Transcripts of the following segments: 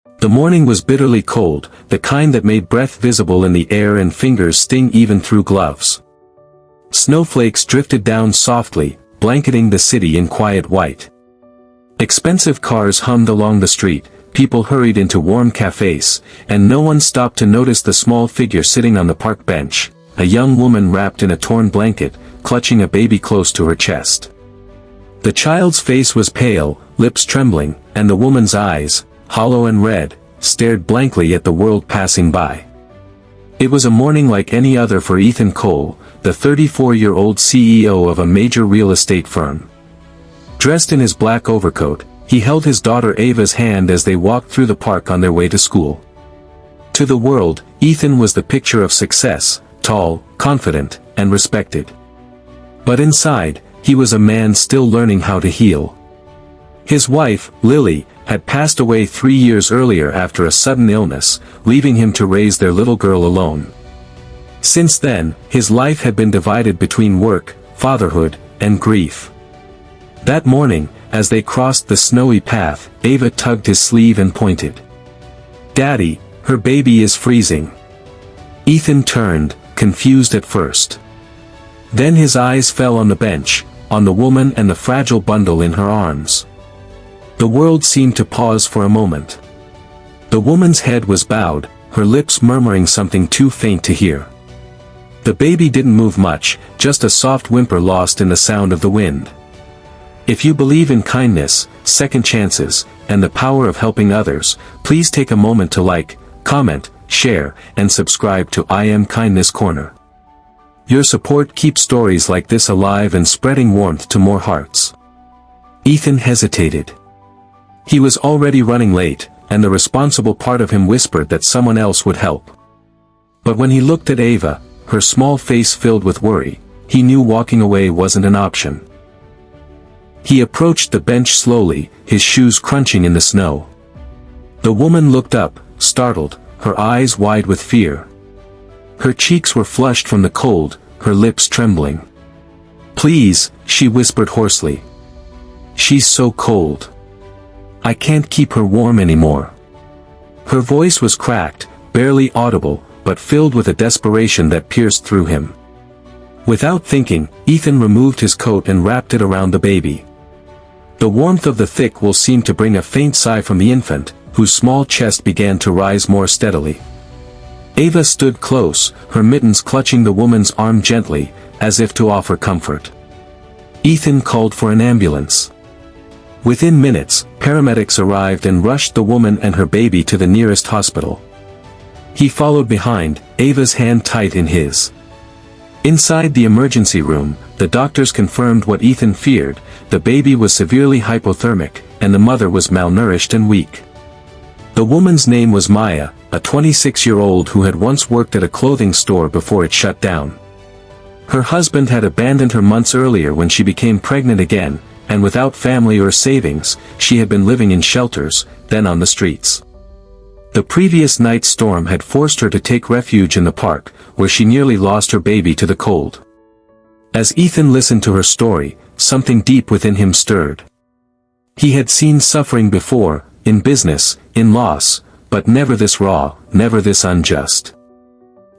The morning was bitterly cold, the kind that made breath visible in the air and fingers sting even through gloves. Snowflakes drifted down softly, blanketing the city in quiet white. Expensive cars hummed along the street, people hurried into warm cafes, and no one stopped to notice the small figure sitting on the park bench, a young woman wrapped in a torn blanket, clutching a baby close to her chest. The child's face was pale, lips trembling, and the woman's eyes, hollow and red, stared blankly at the world passing by. It was a morning like any other for Ethan Cole, the 34-year-old CEO of a major real estate firm. Dressed in his black overcoat, he held his daughter Ava's hand as they walked through the park on their way to school. To the world, Ethan was the picture of success, tall, confident, and respected. But inside, he was a man still learning how to heal. His wife, Lily, had passed away 3 years earlier after a sudden illness, leaving him to raise their little girl alone. Since then, his life had been divided between work, fatherhood, and grief. That morning, as they crossed the snowy path, Ava tugged his sleeve and pointed. "Daddy, her baby is freezing." Ethan turned, confused at first. Then his eyes fell on the bench, on the woman and the fragile bundle in her arms. The world seemed to pause for a moment. The woman's head was bowed, her lips murmuring something too faint to hear. The baby didn't move much, just a soft whimper lost in the sound of the wind. If you believe in kindness, second chances, and the power of helping others, please take a moment to like, comment, share, and subscribe to I Am Kindness Corner. Your support keeps stories like this alive and spreading warmth to more hearts. Ethan hesitated. He was already running late, and the responsible part of him whispered that someone else would help. But when he looked at Ava, her small face filled with worry, he knew walking away wasn't an option. He approached the bench slowly, his shoes crunching in the snow. The woman looked up, startled, her eyes wide with fear. Her cheeks were flushed from the cold, her lips trembling. "Please," she whispered hoarsely. "She's so cold. I can't keep her warm anymore." Her voice was cracked, barely audible, but filled with a desperation that pierced through him. Without thinking, Ethan removed his coat and wrapped it around the baby. The warmth of the thick wool seemed to bring a faint sigh from the infant, whose small chest began to rise more steadily. Ava stood close, her mittens clutching the woman's arm gently, as if to offer comfort. Ethan called for an ambulance. Within minutes, paramedics arrived and rushed the woman and her baby to the nearest hospital. He followed behind, Ava's hand tight in his. Inside the emergency room, the doctors confirmed what Ethan feared: the baby was severely hypothermic, and the mother was malnourished and weak. The woman's name was Maya, a 26-year-old who had once worked at a clothing store before it shut down. Her husband had abandoned her months earlier when she became pregnant again, and without family or savings, she had been living in shelters, then on the streets. The previous night's storm had forced her to take refuge in the park, where she nearly lost her baby to the cold. As Ethan listened to her story, something deep within him stirred. He had seen suffering before, in business, in loss, but never this raw, never this unjust.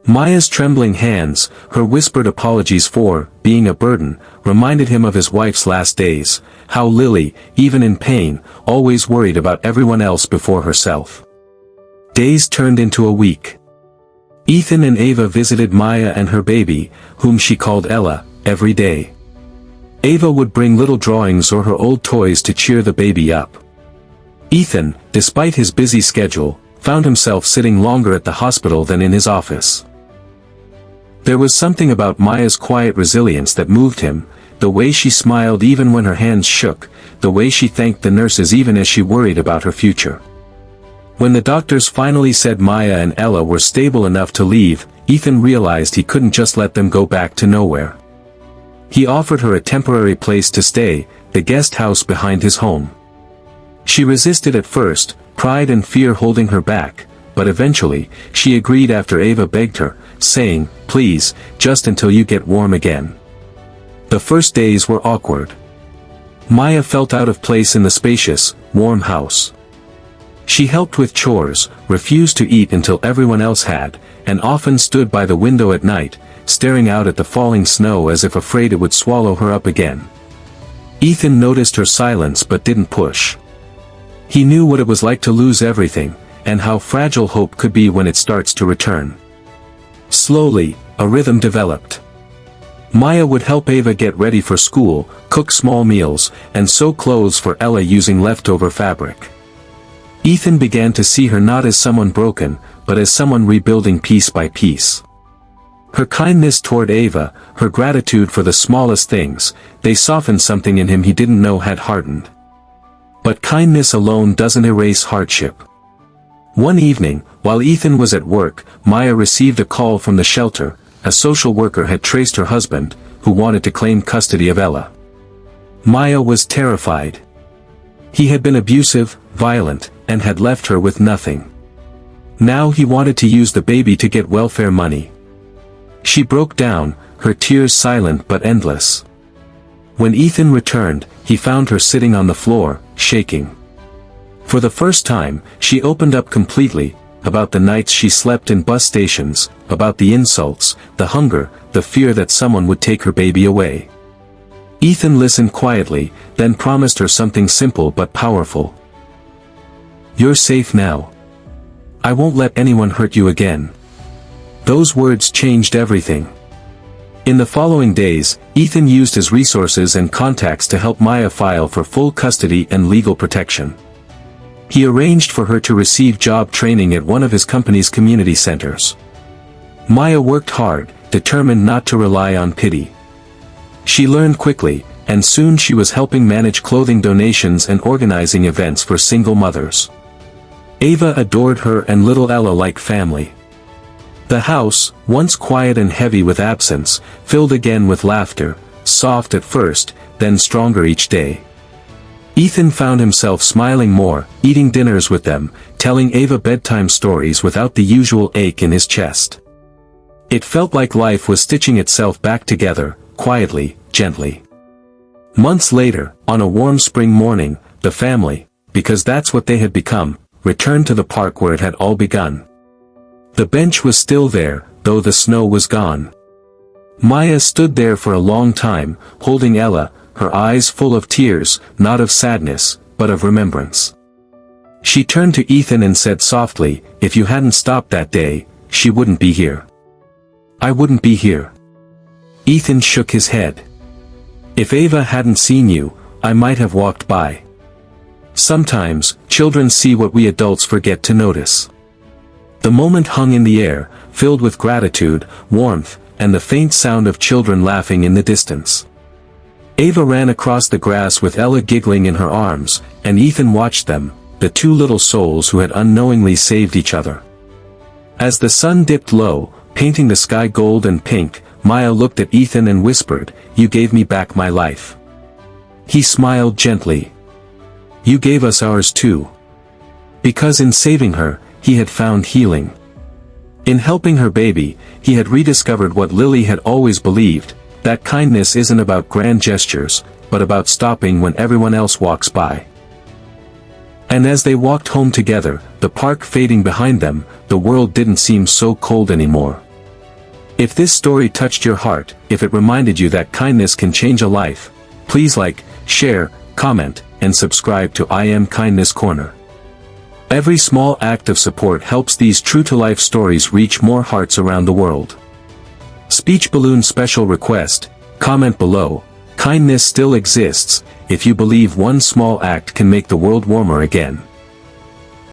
Maya's trembling hands, her whispered apologies for being a burden, reminded him of his wife's last days, how Lily, even in pain, always worried about everyone else before herself. Days turned into a week. Ethan and Ava visited Maya and her baby, whom she called Ella, every day. Ava would bring little drawings or her old toys to cheer the baby up. Ethan, despite his busy schedule, found himself sitting longer at the hospital than in his office. There was something about Maya's quiet resilience that moved him, the way she smiled even when her hands shook, the way she thanked the nurses even as she worried about her future. When the doctors finally said Maya and Ella were stable enough to leave, Ethan realized he couldn't just let them go back to nowhere. He offered her a temporary place to stay, the guest house behind his home. She resisted at first, pride and fear holding her back, but eventually, she agreed after Ava begged her, saying, "Please, just until you get warm again." The first days were awkward. Maya felt out of place in the spacious, warm house. She helped with chores, refused to eat until everyone else had, and often stood by the window at night, staring out at the falling snow as if afraid it would swallow her up again. Ethan noticed her silence but didn't push. He knew what it was like to lose everything, and how fragile hope could be when it starts to return. Slowly, a rhythm developed. Maya would help Ava get ready for school, cook small meals, and sew clothes for Ella using leftover fabric. Ethan began to see her not as someone broken, but as someone rebuilding piece by piece. Her kindness toward Ava, her gratitude for the smallest things, they softened something in him he didn't know had hardened. But kindness alone doesn't erase hardship. One evening, while Ethan was at work, Maya received a call from the shelter. A social worker had traced her husband, who wanted to claim custody of Ella. Maya was terrified. He had been abusive, violent, and had left her with nothing. Now he wanted to use the baby to get welfare money. She broke down, her tears silent but endless. When Ethan returned, he found her sitting on the floor, shaking. For the first time, she opened up completely, about the nights she slept in bus stations, about the insults, the hunger, the fear that someone would take her baby away. Ethan listened quietly, then promised her something simple but powerful. "You're safe now. I won't let anyone hurt you again." Those words changed everything. In the following days, Ethan used his resources and contacts to help Maya file for full custody and legal protection. He arranged for her to receive job training at one of his company's community centers. Maya worked hard, determined not to rely on pity. She learned quickly, and soon she was helping manage clothing donations and organizing events for single mothers. Ava adored her and little Ella like family. The house, once quiet and heavy with absence, filled again with laughter, soft at first, then stronger each day. Ethan found himself smiling more, eating dinners with them, telling Ava bedtime stories without the usual ache in his chest. It felt like life was stitching itself back together, quietly, gently. Months later, on a warm spring morning, the family, because that's what they had become, returned to the park where it had all begun. The bench was still there, though the snow was gone. Maya stood there for a long time, holding Ella, her eyes full of tears, not of sadness, but of remembrance. She turned to Ethan and said softly, "If you hadn't stopped that day, she wouldn't be here. I wouldn't be here." Ethan shook his head. "If Ava hadn't seen you, I might have walked by." Sometimes, children see what we adults forget to notice. The moment hung in the air, filled with gratitude, warmth, and the faint sound of children laughing in the distance. Ava ran across the grass with Ella giggling in her arms, and Ethan watched them, the two little souls who had unknowingly saved each other. As the sun dipped low, painting the sky gold and pink, Maya looked at Ethan and whispered, "You gave me back my life." He smiled gently. "You gave us ours too." Because in saving her, he had found healing. In helping her baby, he had rediscovered what Lily had always believed, that kindness isn't about grand gestures, but about stopping when everyone else walks by. And as they walked home together, the park fading behind them, the world didn't seem so cold anymore. If this story touched your heart, if it reminded you that kindness can change a life, please like, share, comment, and subscribe to I Am Kindness Corner. Every small act of support helps these true-to-life stories reach more hearts around the world. Speech balloon special request, comment below, kindness still exists, if you believe one small act can make the world warmer again.